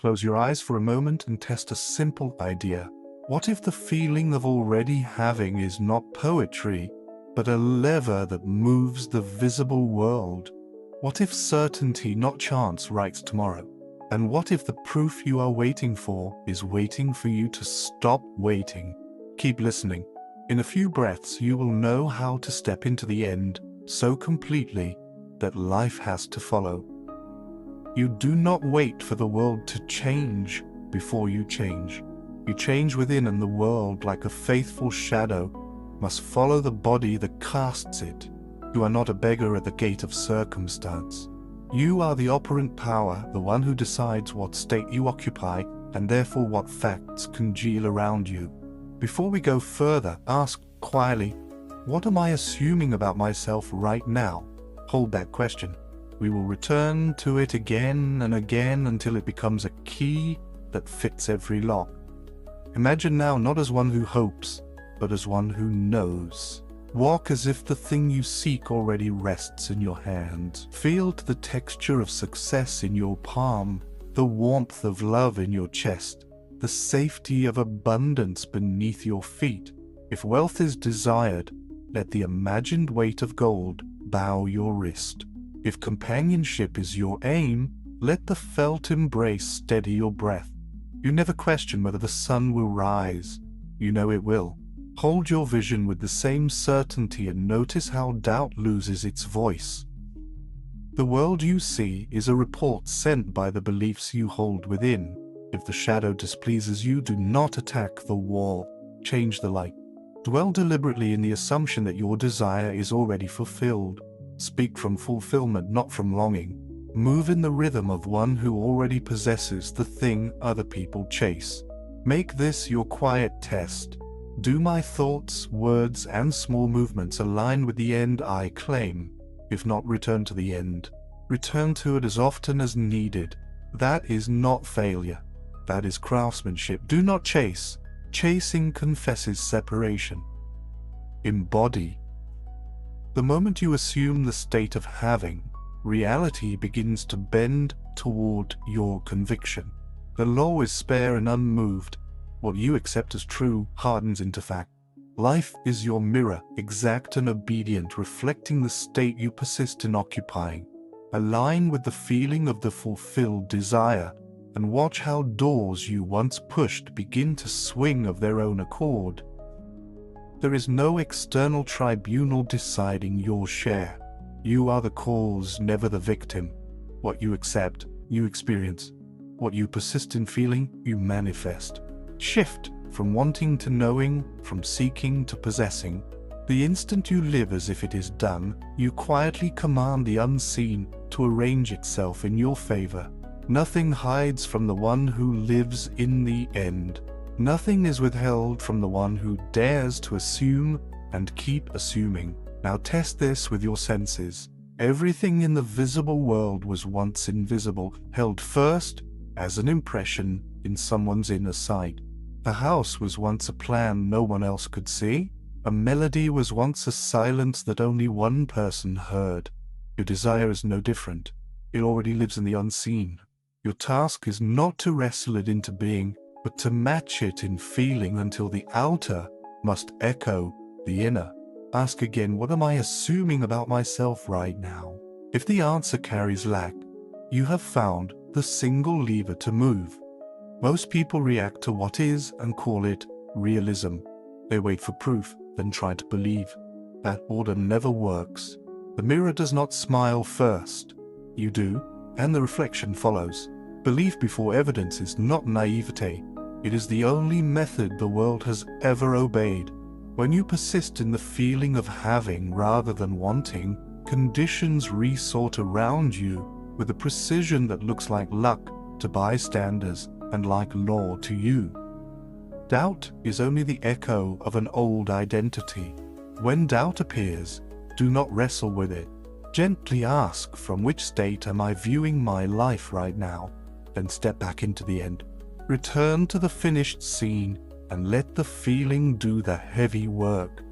Close your eyes for a moment and test a simple idea. What if the feeling of already having is not poetry, but a lever that moves the visible world? What if certainty, not chance, writes tomorrow? And what if the proof you are waiting for is waiting for you to stop waiting? Keep listening. In a few breaths, you will know how to step into the end so completely that life has to follow. You do not wait for the world to change before you change. You change within, and the world, like a faithful shadow, must follow the body that casts it. You are not a beggar at the gate of circumstance. You are the operant power, the one who decides what state you occupy and therefore what facts congeal around you. Before we go further, ask quietly, what am I assuming about myself right now? Hold that question. We will return to it again and again until it becomes a key that fits every lock. Imagine now not as one who hopes, but as one who knows. Walk as if the thing you seek already rests in your hand. Feel the texture of success in your palm, the warmth of love in your chest, the safety of abundance beneath your feet. If wealth is desired, let the imagined weight of gold bow your wrist. If companionship is your aim, let the felt embrace steady your breath. You never question whether the sun will rise. You know it will. Hold your vision with the same certainty and notice how doubt loses its voice. The world you see is a report sent by the beliefs you hold within. If the shadow displeases you, do not attack the wall. Change the light. Dwell deliberately in the assumption that your desire is already fulfilled. Speak from fulfillment, not from longing. Move in the rhythm of one who already possesses the thing other people chase. Make this your quiet test. Do my thoughts, words, and small movements align with the end I claim? If not, return to the end. Return to it as often as needed. That is not failure. That is craftsmanship. Do not chase. Chasing confesses separation. Embody. The moment you assume the state of having, reality begins to bend toward your conviction. The law is spare and unmoved. What you accept as true hardens into fact. Life is your mirror, exact and obedient, reflecting the state you persist in occupying. Align with the feeling of the fulfilled desire, and watch how doors you once pushed begin to swing of their own accord. There is no external tribunal deciding your share. You are the cause, never the victim. What you accept, you experience. What you persist in feeling, you manifest. Shift from wanting to knowing, from seeking to possessing. The instant you live as if it is done, you quietly command the unseen to arrange itself in your favor. Nothing hides from the one who lives in the end. Nothing is withheld from the one who dares to assume and keep assuming. Now test this with your senses. Everything in the visible world was once invisible, held first as an impression in someone's inner sight. A house was once a plan no one else could see. A melody was once a silence that only one person heard. Your desire is no different. It already lives in the unseen. Your task is not to wrestle it into being, but to match it in feeling until the outer must echo the inner. Ask again, what am I assuming about myself right now? If the answer carries lack, you have found the single lever to move. Most people react to what is and call it realism. They wait for proof, then try to believe. That order never works. The mirror does not smile first. You do, and the reflection follows. Belief before evidence is not naivete. It is the only method the world has ever obeyed. When you persist in the feeling of having rather than wanting, conditions resort around you with a precision that looks like luck to bystanders and like law to you. Doubt is only the echo of an old identity. When doubt appears, do not wrestle with it. Gently ask, from which state am I viewing my life right now? Then step back into the end. Return to the finished scene and let the feeling do the heavy work.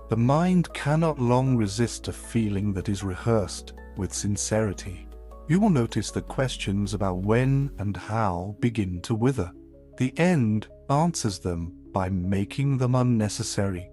The mind cannot long resist a feeling that is rehearsed with sincerity. You will notice that questions about when and how begin to wither. The end answers them by making them unnecessary.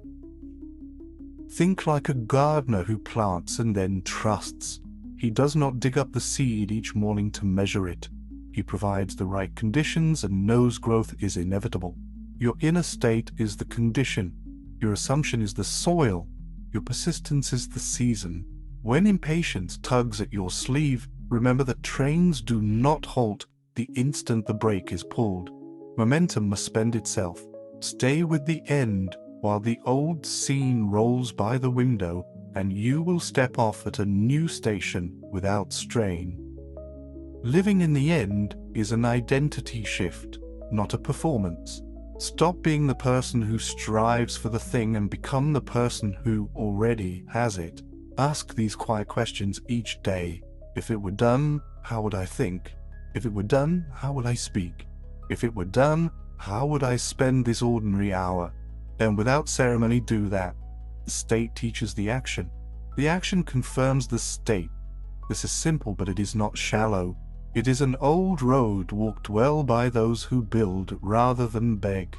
Think like a gardener who plants and then trusts. He does not dig up the seed each morning to measure it. He provides the right conditions and knows growth is inevitable. Your inner state is the condition. Your assumption is the soil. Your persistence is the season. When impatience tugs at your sleeve, remember that trains do not halt the instant the brake is pulled. Momentum must spend itself. Stay with the end while the old scene rolls by the window, and you will step off at a new station without strain. Living in the end is an identity shift, not a performance. Stop being the person who strives for the thing and become the person who already has it. Ask these quiet questions each day. If it were done, how would I think? If it were done, how would I speak? If it were done, how would I spend this ordinary hour? Then without ceremony do that. The state teaches the action. The action confirms the state. This is simple, but it is not shallow. It is an old road walked well by those who build rather than beg.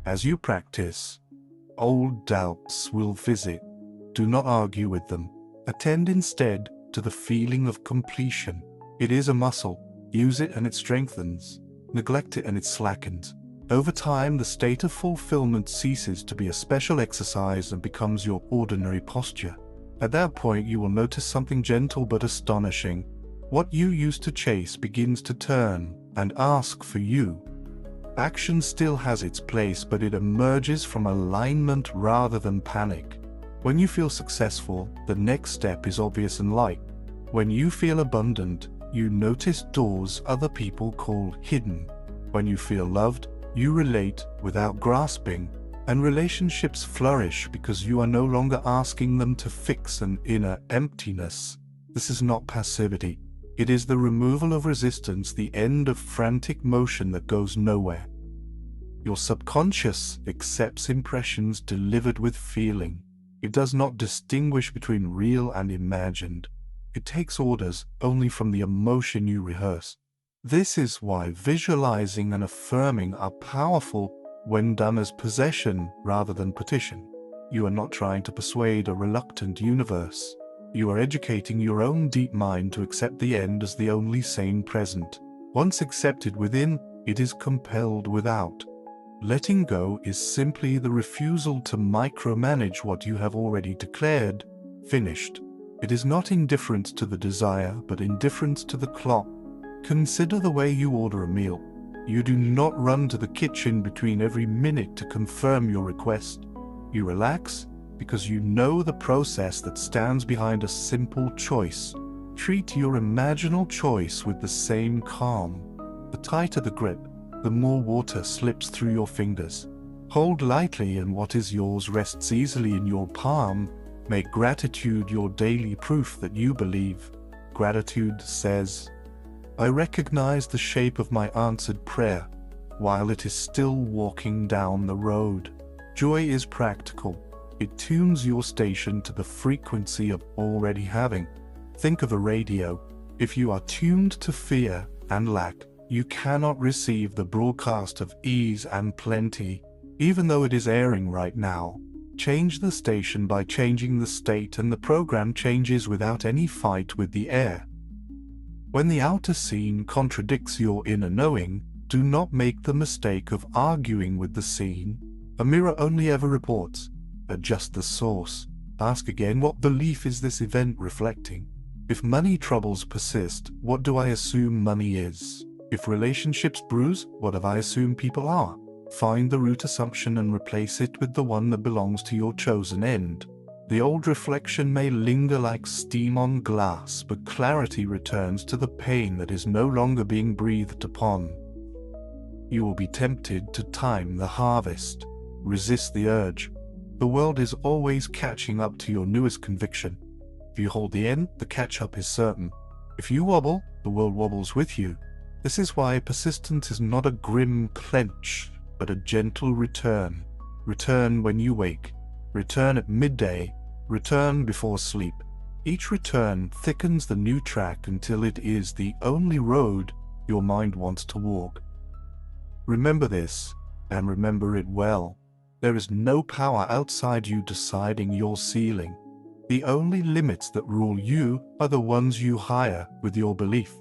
As you practice, old doubts will visit. Do not argue with them. Attend instead to the feeling of completion. It is a muscle. Use it and it strengthens. Neglect it and it slackens. Over time, the state of fulfillment ceases to be a special exercise and becomes your ordinary posture. At that point, you will notice something gentle but astonishing. What you used to chase begins to turn and ask for you. Action still has its place, but it emerges from alignment rather than panic. When you feel successful, the next step is obvious and light. When you feel abundant, you notice doors other people call hidden. When you feel loved, you relate without grasping, and relationships flourish because you are no longer asking them to fix an inner emptiness. This is not passivity. It is the removal of resistance, the end of frantic motion that goes nowhere. Your subconscious accepts impressions delivered with feeling. It does not distinguish between real and imagined. It takes orders only from the emotion you rehearse. This is why visualizing and affirming are powerful when done as possession rather than petition. You are not trying to persuade a reluctant universe. You are educating your own deep mind to accept the end as the only sane present. Once accepted within, it is compelled without. Letting go is simply the refusal to micromanage what you have already declared finished. It is not indifference to the desire, but indifference to the clock. Consider the way you order a meal. You do not run to the kitchen between every minute to confirm your request. You relax because you know the process that stands behind a simple choice. Treat your imaginal choice with the same calm. The tighter the grip, the more water slips through your fingers. Hold lightly, and what is yours rests easily in your palm. Make gratitude your daily proof that you believe. Gratitude says, I recognize the shape of my answered prayer while it is still walking down the road. Joy is practical. It tunes your station to the frequency of already having. Think of a radio. If you are tuned to fear and lack, you cannot receive the broadcast of ease and plenty, even though it is airing right now. Change the station by changing the state, and the program changes without any fight with the air. When the outer scene contradicts your inner knowing, do not make the mistake of arguing with the scene. A mirror only ever reports. Adjust the source. Ask again, what belief is this event reflecting? If money troubles persist, what do I assume money is? If relationships bruise, what have I assumed people are? Find the root assumption and replace it with the one that belongs to your chosen end. The old reflection may linger like steam on glass, but clarity returns to the pain that is no longer being breathed upon. You will be tempted to time the harvest. Resist the urge. The world is always catching up to your newest conviction. If you hold the end, the catch-up is certain. If you wobble, the world wobbles with you. This is why persistence is not a grim clench, but a gentle return. Return when you wake. Return at midday. Return before sleep. Each return thickens the new track until it is the only road your mind wants to walk. Remember this, and remember it well. There is no power outside you deciding your ceiling. The only limits that rule you are the ones you hire with your belief.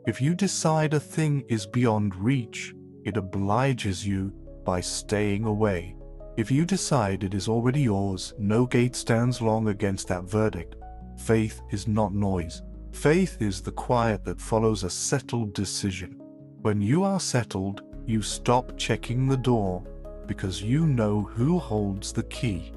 If you decide a thing is beyond reach, it obliges you by staying away. If you decide it is already yours, no gate stands long against that verdict. Faith is not noise. Faith is the quiet that follows a settled decision. When you are settled, you stop checking the door because you know who holds the key.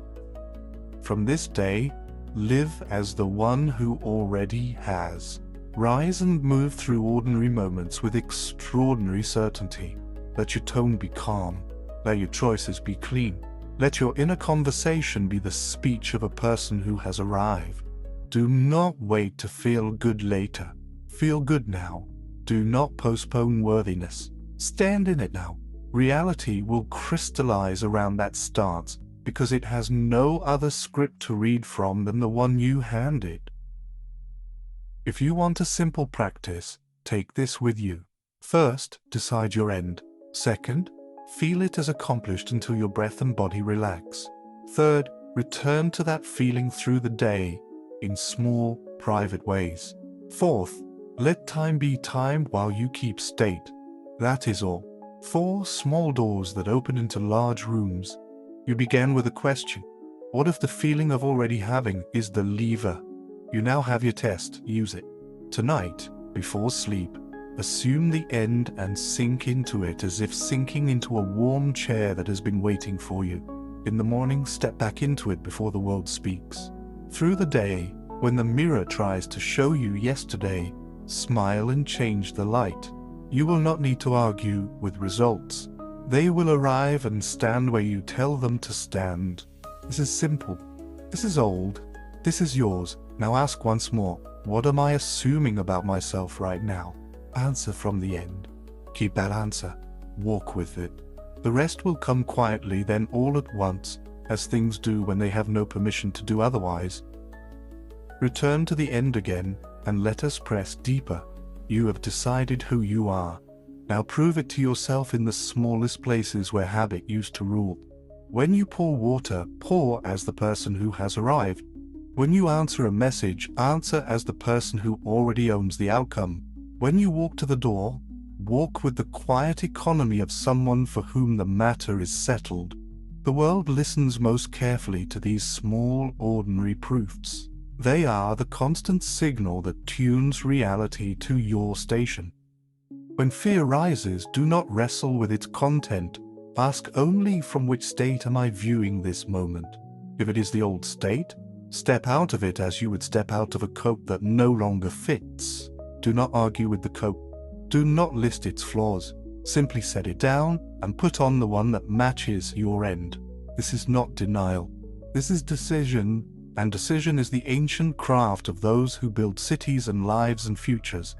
From this day, live as the one who already has. Rise and move through ordinary moments with extraordinary certainty. Let your tone be calm. Let your choices be clean. Let your inner conversation be the speech of a person who has arrived. Do not wait to feel good later. Feel good now. Do not postpone worthiness. Stand in it now. Reality will crystallize around that stance because it has no other script to read from than the one you hand it. If you want a simple practice, take this with you. First, decide your end. Second, feel it as accomplished until your breath and body relax. Third, return to that feeling through the day in small, private ways. Fourth, let time be time while you keep state. That is all. 4 small doors that open into large rooms. You began with a question. What if the feeling of already having is the lever? You now have your test. Use it. Tonight, before sleep, assume the end and sink into it as if sinking into a warm chair that has been waiting for you. In the morning, step back into it before the world speaks. Through the day, when the mirror tries to show you yesterday, smile and change the light. You will not need to argue with results. They will arrive and stand where you tell them to stand. This is simple. This is old. This is yours. Now ask once more, what am I assuming about myself right now? Answer from the end. Keep that answer. Walk with it. The rest will come quietly, then all at once, as things do when they have no permission to do otherwise. Return to the end again, and let us press deeper. You have decided who you are. Now prove it to yourself in the smallest places where habit used to rule. When you pour water, pour as the person who has arrived. When you answer a message, answer as the person who already owns the outcome. When you walk to the door, walk with the quiet economy of someone for whom the matter is settled. The world listens most carefully to these small, ordinary proofs. They are the constant signal that tunes reality to your station. When fear rises, do not wrestle with its content. Ask only, from which state am I viewing this moment? If it is the old state, step out of it as you would step out of a coat that no longer fits. Do not argue with the coat. Do not list its flaws. Simply set it down and put on the one that matches your end. This is not denial. This is decision. And decision is the ancient craft of those who build cities and lives and futures.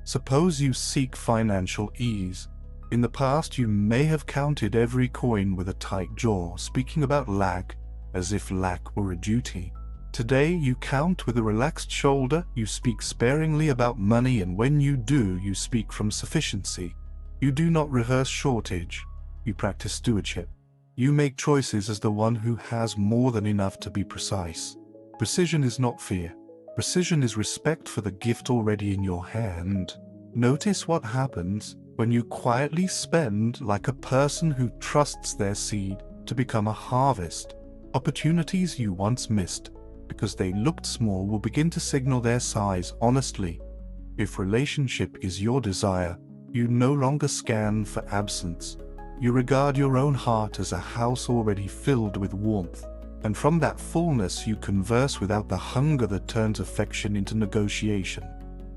Suppose you seek financial ease. In the past, you may have counted every coin with a tight jaw, speaking about lack as if lack were a duty. Today, you count with a relaxed shoulder, you speak sparingly about money, and when you do, you speak from sufficiency. You do not rehearse shortage, you practice stewardship. You make choices as the one who has more than enough to be precise. Precision is not fear. Precision is respect for the gift already in your hand. Notice what happens when you quietly spend like a person who trusts their seed to become a harvest. Opportunities you once missed because they looked small will begin to signal their size honestly. If relationship is your desire, you no longer scan for absence. You regard your own heart as a house already filled with warmth, and from that fullness you converse without the hunger that turns affection into negotiation.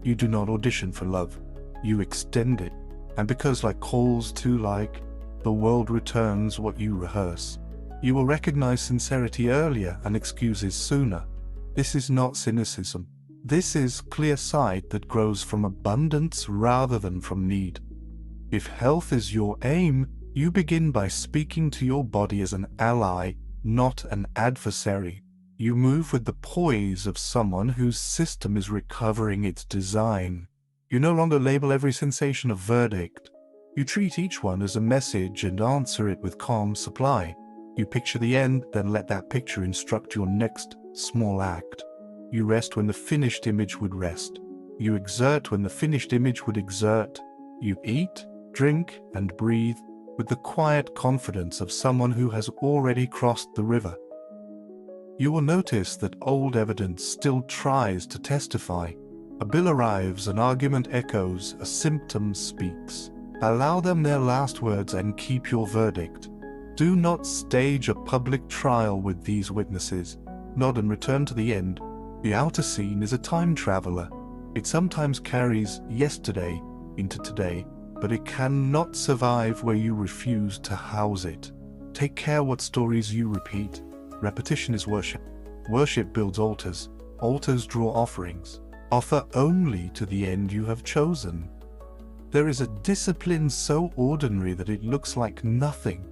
You do not audition for love, you extend it, and because like calls to like, the world returns what you rehearse. You will recognize sincerity earlier and excuses sooner. This is not cynicism. This is clear sight that grows from abundance rather than from need. If health is your aim, you begin by speaking to your body as an ally, not an adversary. You move with the poise of someone whose system is recovering its design. You no longer label every sensation a verdict. You treat each one as a message and answer it with calm supply. You picture the end, then let that picture instruct your next small act. You rest when the finished image would rest. You exert when the finished image would exert. You eat, drink, and breathe with the quiet confidence of someone who has already crossed the river. You will notice that old evidence still tries to testify. A bill arrives, an argument echoes, a symptom speaks. Allow them their last words and keep your verdict. Do not stage a public trial with these witnesses. Nod and return to the end. The outer scene is a time traveler. It sometimes carries yesterday into today, but it cannot survive where you refuse to house it. Take care what stories you repeat. Repetition is worship. Worship builds altars. Altars draw offerings. Offer only to the end you have chosen. There is a discipline so ordinary that it looks like nothing,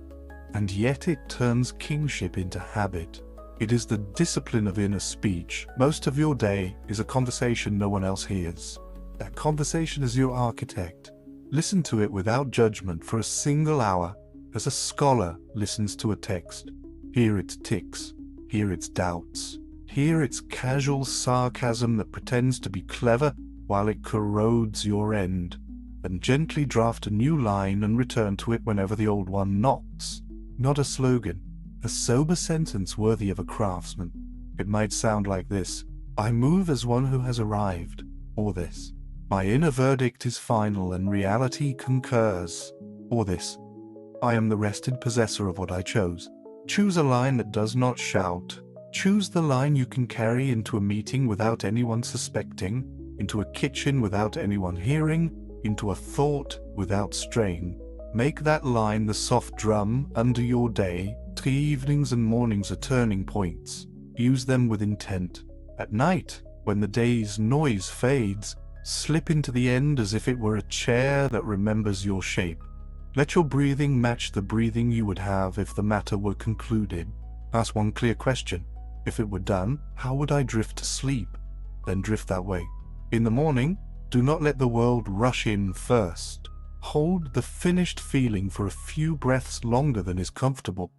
and yet it turns kingship into habit. It is the discipline of inner speech. Most of your day is a conversation no one else hears. That conversation is your architect. Listen to it without judgment for a single hour, as a scholar listens to a text. Hear its ticks, hear its doubts, hear its casual sarcasm that pretends to be clever while it corrodes your end, and gently draft a new line and return to it whenever the old one knocks. Not a slogan, a sober sentence worthy of a craftsman. It might sound like this: I move as one who has arrived, or this: my inner verdict is final and reality concurs, or this: I am the rested possessor of what I chose. Choose a line that does not shout. Choose the line you can carry into a meeting without anyone suspecting, into a kitchen without anyone hearing, into a thought without strain. Make that line the soft drum under your day. Evenings and mornings are turning points. Use them with intent. At night, when the day's noise fades, slip into the end as if it were a chair that remembers your shape. Let your breathing match the breathing you would have if the matter were concluded. Ask one clear question: if it were done, how would I drift to sleep? Then drift that way. In the morning, do not let the world rush in first. Hold the finished feeling for a few breaths longer than is comfortable.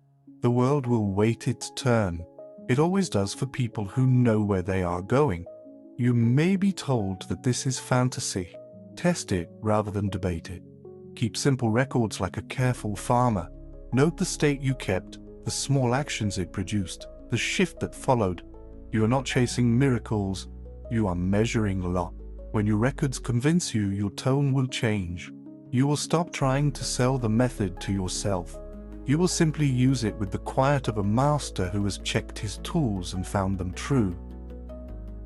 The world will wait its turn. It always does for people who know where they are going. You may be told that this is fantasy. Test it rather than debate it. Keep simple records like a careful farmer. Note the state you kept, the small actions it produced, the shift that followed. You are not chasing miracles, you are measuring a lot. When your records convince you, your tone will change. You will stop trying to sell the method to yourself. You will simply use it with the quiet of a master who has checked his tools and found them true.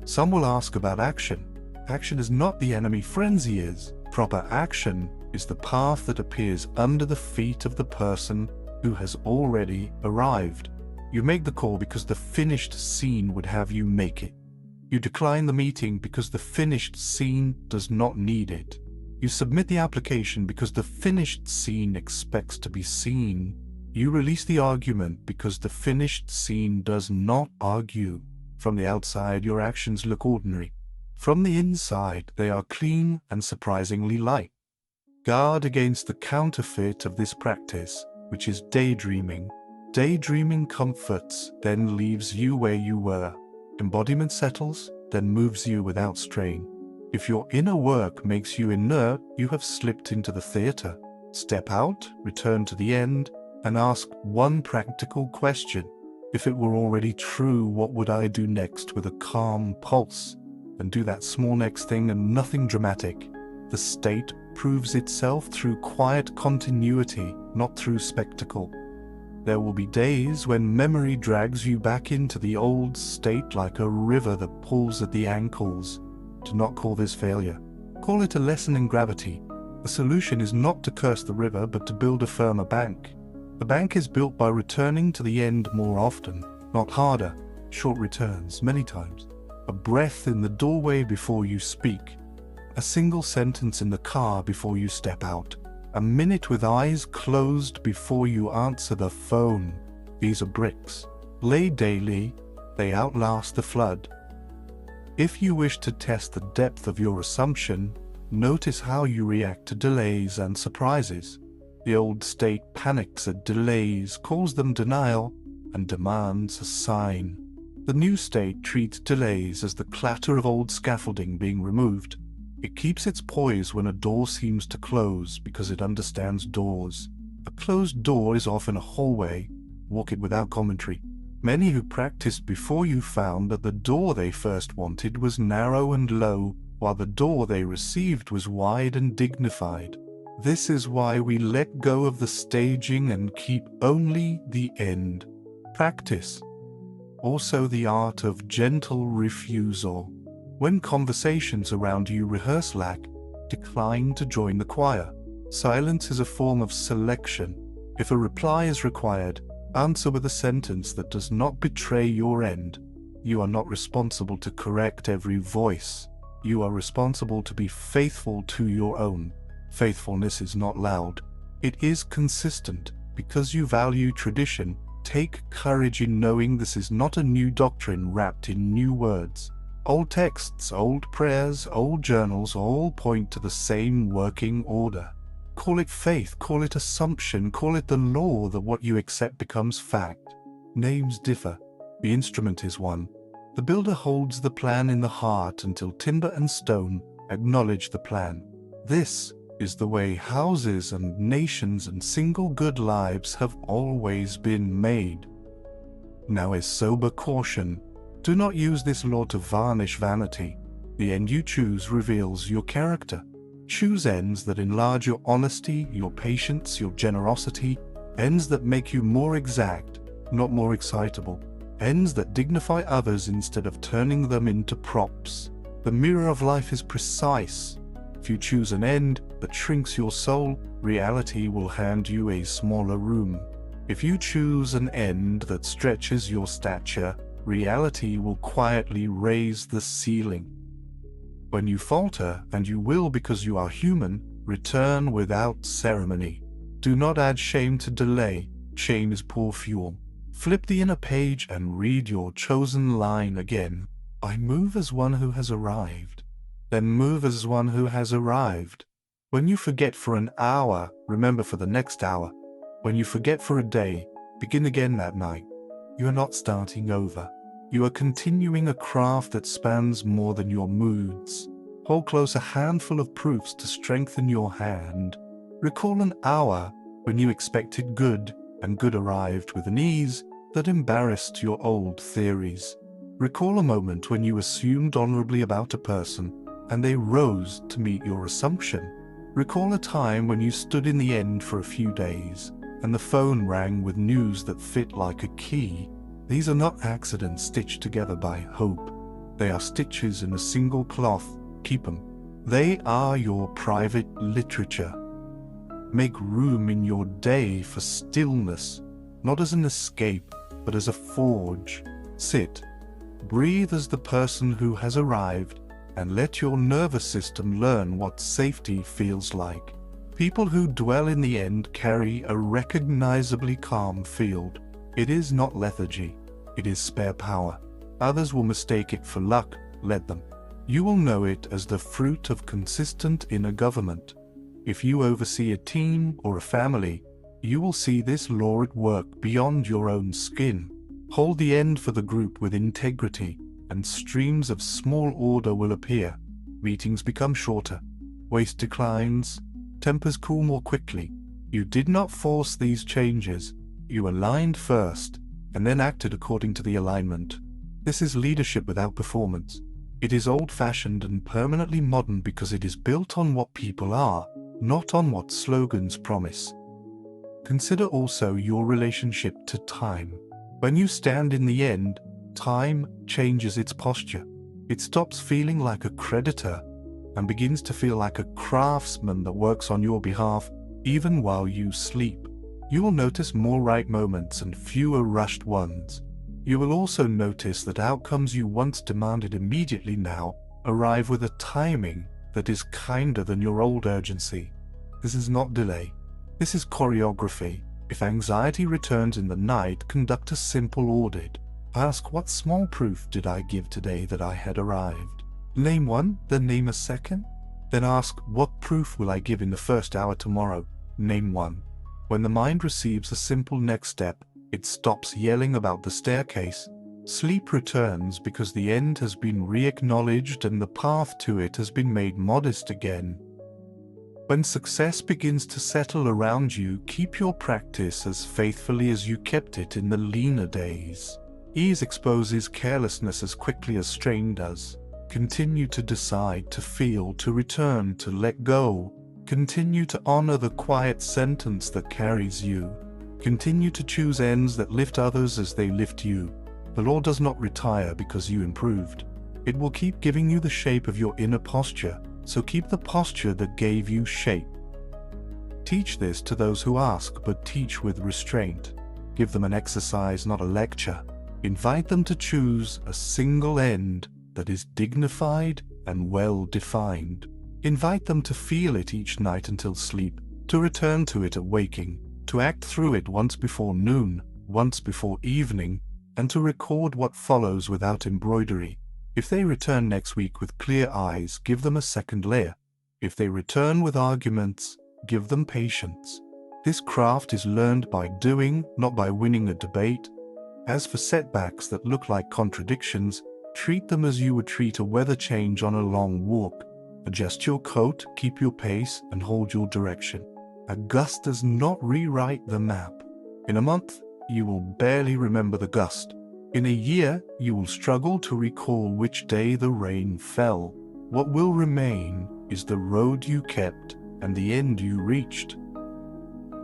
Some will ask about action. Action is not the enemy, frenzy is. Proper action is the path that appears under the feet of the person who has already arrived. You make the call because the finished scene would have you make it. You decline the meeting because the finished scene does not need it. You submit the application because the finished scene expects to be seen. You release the argument because the finished scene does not argue. From the outside, your actions look ordinary. From the inside, they are clean and surprisingly light. Guard against the counterfeit of this practice, which is daydreaming. Daydreaming comforts, then leaves you where you were. Embodiment settles, then moves you without strain. If your inner work makes you inert, you have slipped into the theater. Step out, return to the end, and ask one practical question. If it were already true, what would I do next with a calm pulse? And do that small next thing and nothing dramatic. The state proves itself through quiet continuity, not through spectacle. There will be days when memory drags you back into the old state like a river that pulls at the ankles. Do not call this failure. Call it a lesson in gravity. The solution is not to curse the river, but to build a firmer bank. The bank is built by returning to the end more often, not harder. Short returns, many times. A breath in the doorway before you speak. A single sentence in the car before you step out. A minute with eyes closed before you answer the phone. These are bricks. Laid daily, they outlast the flood. If you wish to test the depth of your assumption, notice how you react to delays and surprises. The old state panics at delays, calls them denial, and demands a sign. The new state treats delays as the clatter of old scaffolding being removed. It keeps its poise when a door seems to close because it understands doors. A closed door is often a hallway. Walk it without commentary. Many who practiced before you found that the door they first wanted was narrow and low, while the door they received was wide and dignified. This is why we let go of the staging and keep only the end. Practice. Also the art of gentle refusal. When conversations around you rehearse lack, decline to join the choir. Silence is a form of selection. If a reply is required, answer with a sentence that does not betray your end. You are not responsible to correct every voice. You are responsible to be faithful to your own. Faithfulness is not loud. It is consistent. Because you value tradition, take courage in knowing this is not a new doctrine wrapped in new words. Old texts, old prayers, old journals all point to the same working order. Call it faith, call it assumption, call it the law that what you accept becomes fact. Names differ. The instrument is one. The builder holds the plan in the heart until timber and stone acknowledge the plan. This is the way houses and nations and single good lives have always been made. Now a sober caution. Do not use this law to varnish vanity. The end you choose reveals your character. Choose ends that enlarge your honesty, your patience, your generosity, ends that make you more exact, not more excitable, ends that dignify others instead of turning them into props. The mirror of life is precise. If you choose an end that shrinks your soul, reality will hand you a smaller room. If you choose an end that stretches your stature, reality will quietly raise the ceiling. When you falter, and you will because you are human, return without ceremony. Do not add shame to delay. Shame is poor fuel. Flip the inner page and read your chosen line again. I move as one who has arrived. Then move as one who has arrived. When you forget for an hour, remember for the next hour. When you forget for a day, begin again that night. You are not starting over. You are continuing a craft that spans more than your moods. Hold close a handful of proofs to strengthen your hand. Recall an hour when you expected good, and good arrived with an ease that embarrassed your old theories. Recall a moment when you assumed honorably about a person, and they rose to meet your assumption. Recall a time when you stood in the end for a few days, and the phone rang with news that fit like a key. These are not accidents stitched together by hope. They are stitches in a single cloth. Keep them. They are your private literature. Make room in your day for stillness, not as an escape, but as a forge. Sit. Breathe as the person who has arrived, and let your nervous system learn what safety feels like. People who dwell in the end carry a recognizably calm field. It is not lethargy. It is spare power. Others will mistake it for luck. Let them. You will know it as the fruit of consistent inner government. If you oversee a team or a family, you will see this law at work beyond your own skin. Hold the end for the group with integrity, and streams of small order will appear. Meetings become shorter. Waste declines. Tempers cool more quickly. You did not force these changes. You aligned first, and then acted according to the alignment. This is leadership without performance. It is old-fashioned and permanently modern because it is built on what people are, not on what slogans promise. Consider also your relationship to time. When you stand in the end, time changes its posture. It stops feeling like a creditor and begins to feel like a craftsman that works on your behalf even while you sleep. You will notice more right moments and fewer rushed ones. You will also notice that outcomes you once demanded immediately now arrive with a timing that is kinder than your old urgency. This is not delay. This is choreography. If anxiety returns in the night, conduct a simple audit. Ask, what small proof did I give today that I had arrived? Name one, then name a second. Then ask, what proof will I give in the first hour tomorrow? Name one. When the mind receives a simple next step, it stops yelling about the staircase. Sleep returns because the end has been re-acknowledged and the path to it has been made modest again. When success begins to settle around you, keep your practice as faithfully as you kept it in the leaner days. Ease exposes carelessness as quickly as strain does. Continue to decide, to feel, to return, to let go. Continue to honor the quiet sentence that carries you. Continue to choose ends that lift others as they lift you. The law does not retire because you improved. It will keep giving you the shape of your inner posture, so keep the posture that gave you shape. Teach this to those who ask, but teach with restraint. Give them an exercise, not a lecture. Invite them to choose a single end that is dignified and well-defined. Invite them to feel it each night until sleep, to return to it at waking, to act through it once before noon, once before evening, and to record what follows without embroidery. If they return next week with clear eyes, give them a second layer. If they return with arguments, give them patience. This craft is learned by doing, not by winning a debate. As for setbacks that look like contradictions, treat them as you would treat a weather change on a long walk. Adjust your coat, keep your pace, and hold your direction. A gust does not rewrite the map. In a month, you will barely remember the gust. In a year, you will struggle to recall which day the rain fell. What will remain is the road you kept and the end you reached.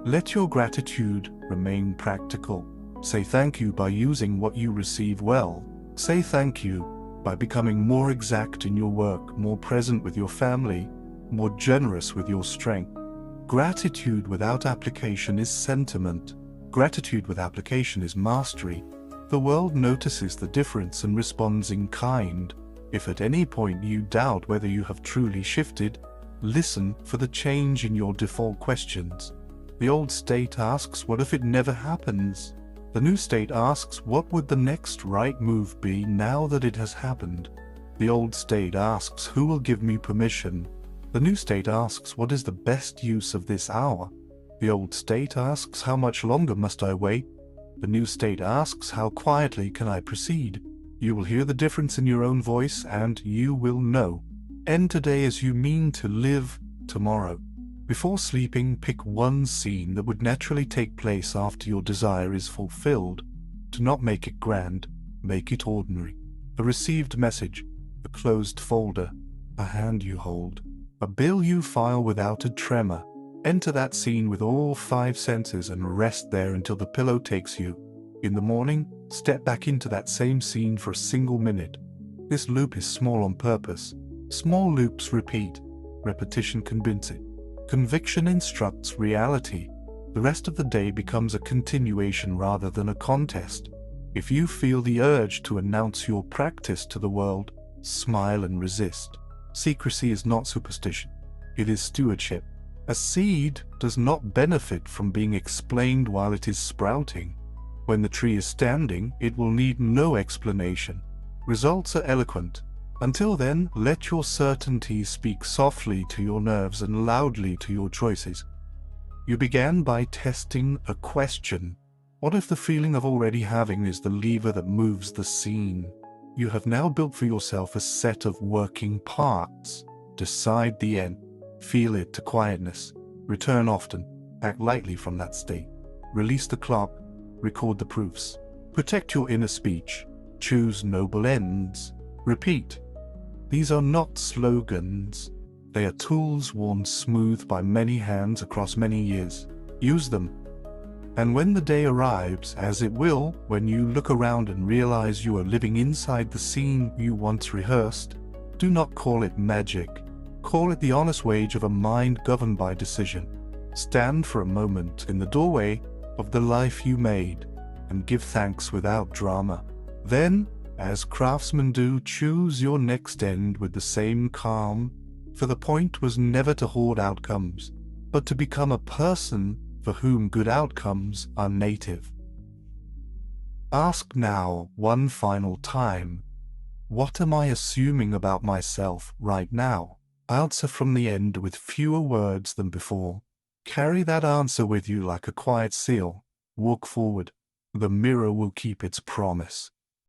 Let your gratitude remain practical. Say thank you by using what you receive well. Say thank you by becoming more exact in your work, more present with your family, more generous with your strength. Gratitude without application is sentiment. Gratitude with application is mastery. The world notices the difference and responds in kind. If at any point you doubt whether you have truly shifted, listen for the change in your default questions. The old state asks, what if it never happens? The new state asks, what would the next right move be now that it has happened? The old state asks, who will give me permission? The new state asks, what is the best use of this hour? The old state asks, how much longer must I wait? The new state asks, how quietly can I proceed? You will hear the difference in your own voice, and you will know. End today as you mean to live tomorrow. Before sleeping, pick one scene that would naturally take place after your desire is fulfilled. Do not make it grand, make it ordinary. A received message, a closed folder, a hand you hold, a bill you file without a tremor. Enter that scene with all 5 senses and rest there until the pillow takes you. In the morning, step back into that same scene for a single minute. This loop is small on purpose. Small loops repeat. Repetition convinces it. Conviction instructs reality. The rest of the day becomes a continuation rather than a contest. If you feel the urge to announce your practice to the world, smile and resist. Secrecy is not superstition. It is stewardship. A seed does not benefit from being explained while it is sprouting. When the tree is standing, it will need no explanation. Results are eloquent. Until then, let your certainty speak softly to your nerves and loudly to your choices. You began by testing a question. What if the feeling of already having is the lever that moves the scene? You have now built for yourself a set of working parts. Decide the end. Feel it to quietness. Return often. Act lightly from that state. Release the clock. Record the proofs. Protect your inner speech. Choose noble ends. Repeat. These are not slogans. They are tools worn smooth by many hands across many years. Use them. And when the day arrives, as it will, when you look around and realize you are living inside the scene you once rehearsed, do not call it magic. Call it the honest wage of a mind governed by decision. Stand for a moment in the doorway of the life you made and give thanks without drama. Then, as craftsmen do, choose your next end with the same calm, for the point was never to hoard outcomes, but to become a person for whom good outcomes are native. Ask now, one final time, what am I assuming about myself right now? Answer from the end with fewer words than before. Carry that answer with you like a quiet seal. Walk forward. The mirror will keep its promise.